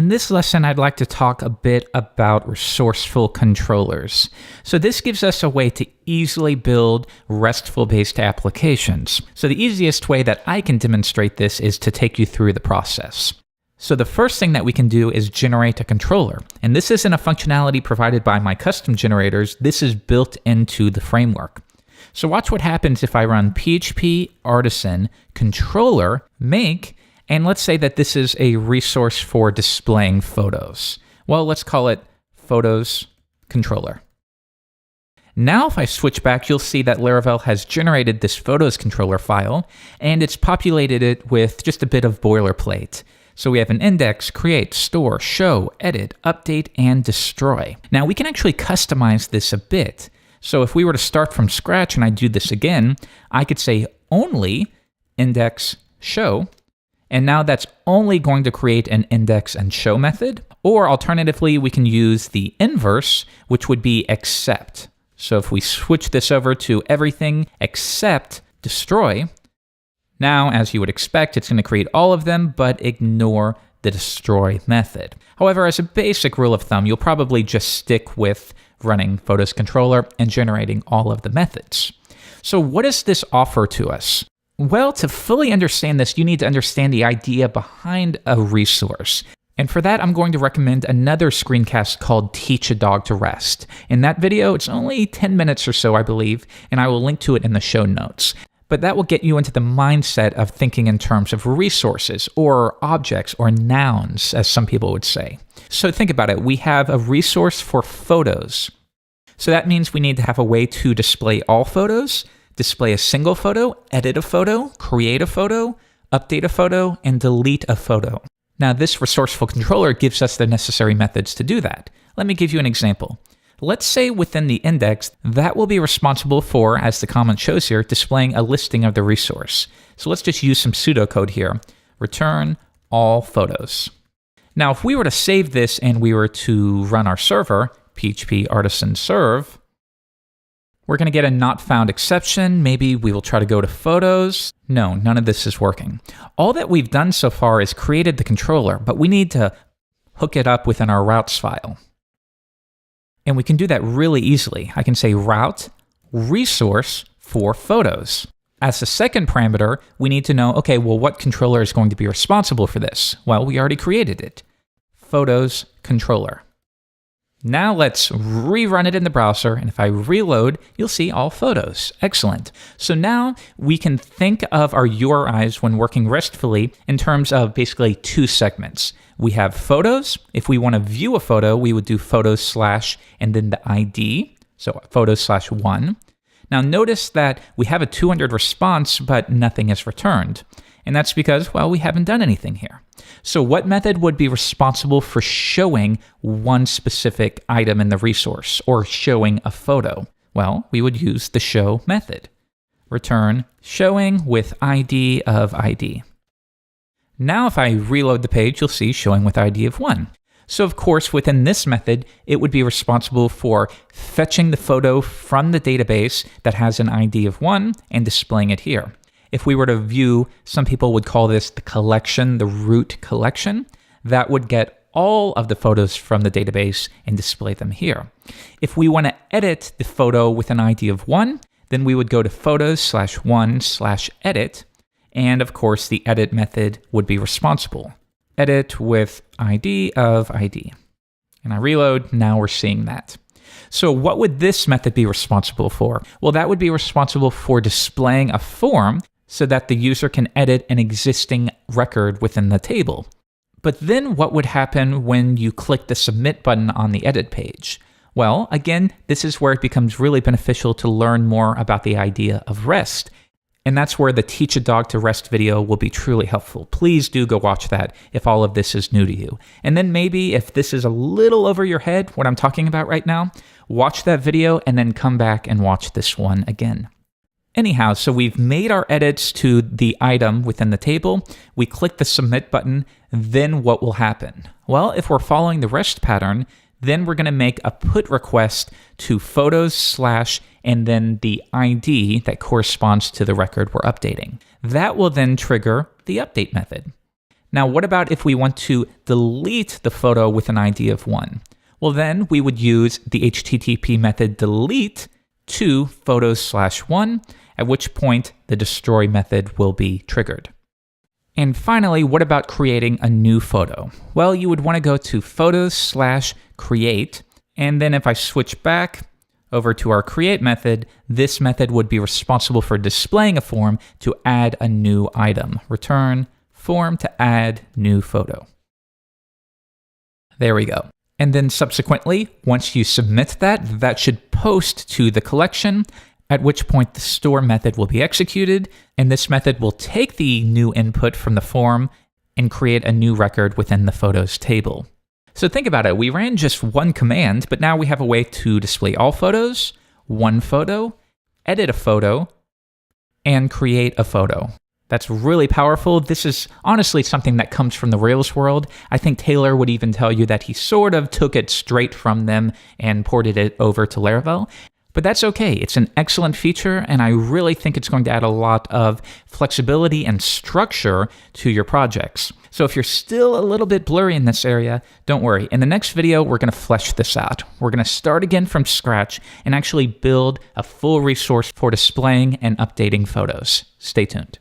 In this lesson, I'd like to talk a bit about resourceful controllers. So this gives us a way to easily build RESTful-based applications. So the easiest way that I can demonstrate this is to take you through the process. So the first thing that we can do is generate a controller. And this isn't a functionality provided by my custom generators. This is built into the framework. So watch what happens if I run PHP artisan controller make, and let's say that this is a resource for displaying photos. Well, let's call it photos controller. Now, if I switch back, you'll see that Laravel has generated this photos controller file, and it's populated it with just a bit of boilerplate. So we have an index, create, store, show, edit, update, and destroy. Now, we can actually customize this a bit. So if we were to start from scratch and I do this again, I could say only index show. And now that's only going to create an index and show method. Or alternatively, we can use the inverse, which would be except. So if we switch this over to everything except destroy, now, as you would expect, it's going to create all of them, but ignore the destroy method. However, as a basic rule of thumb, you'll probably just stick with running photos controller and generating all of the methods. So what does this offer to us? Well, to fully understand this, you need to understand the idea behind a resource. And for that, I'm going to recommend another screencast called Teach a Dog to Rest. In that video, it's only 10 minutes or so, I believe, and I will link to it in the show notes. But that will get you into the mindset of thinking in terms of resources or objects or nouns, as some people would say. So think about it. We have a resource for photos. So that means we need to have a way to display all photos, display a single photo, edit a photo, create a photo, update a photo, and delete a photo. Now, this resourceful controller gives us the necessary methods to do that. Let me give you an example. Let's say within the index, that will be responsible for, as the comment shows here, displaying a listing of the resource. So let's just use some pseudocode here. Return all photos. Now, if we were to save this and we were to run our server, PHP artisan serve, we're going to get a not found exception. Maybe we will try to go to photos. No, none of this is working. All that we've done so far is created the controller, but we need to hook it up within our routes file. And we can do that really easily. I can say route resource for photos. As the second parameter, we need to know, okay, well, what controller is going to be responsible for this? Well, we already created it. Photos controller. Now let's rerun it in the browser, and if I reload, you'll see all photos. Excellent. So now we can think of our URIs when working RESTfully in terms of basically two segments. We have photos. If we want to view a photo, we would do photos / and then the ID, so photos /1. Now notice that we have a 200 response, but nothing is returned. And that's because, well, we haven't done anything here. So what method would be responsible for showing one specific item in the resource or showing a photo? Well, we would use the show method. Return showing with ID of ID. Now if I reload the page, you'll see showing with ID of 1. So of course, within this method, it would be responsible for fetching the photo from the database that has an ID of 1 and displaying it here. If we were to view, some people would call this the collection, the root collection, that would get all of the photos from the database and display them here. If we want to edit the photo with an ID of 1, then we would go to photos /1 /edit, and of course the edit method would be responsible. Edit with ID of ID. And I reload, now we're seeing that. So what would this method be responsible for? Well, that would be responsible for displaying a form so that the user can edit an existing record within the table. But then what would happen when you click the submit button on the edit page? Well, again, this is where it becomes really beneficial to learn more about the idea of REST. And that's where the Teach a Dog to Rest video will be truly helpful. Please do go watch that if all of this is new to you. And then maybe if this is a little over your head, what I'm talking about right now, watch that video and then come back and watch this one again. Anyhow, so we've made our edits to the item within the table. We click the submit button. Then what will happen? Well, if we're following the REST pattern, then we're going to make a put request to photos / and then the ID that corresponds to the record we're updating. That will then trigger the update method. Now, what about if we want to delete the photo with an ID of 1? Well, then we would use the HTTP method delete to photos/1, at which point the destroy method will be triggered. And finally, what about creating a new photo? Well, you would want to go to photos/create, and then if I switch back over to our create method, this method would be responsible for displaying a form to add a new item. Return form to add new photo. There we go. And then subsequently, once you submit that, that should post to the collection, at which point the store method will be executed, and this method will take the new input from the form and create a new record within the photos table. So think about it, we ran just one command, but now we have a way to display all photos, one photo, edit a photo, and create a photo. That's really powerful. This is honestly something that comes from the Rails world. I think Taylor would even tell you that he sort of took it straight from them and ported it over to Laravel. But that's okay. It's an excellent feature, and I really think it's going to add a lot of flexibility and structure to your projects. So if you're still a little bit blurry in this area, don't worry. In the next video, we're going to flesh this out. We're going to start again from scratch and actually build a full resource for displaying and updating photos. Stay tuned.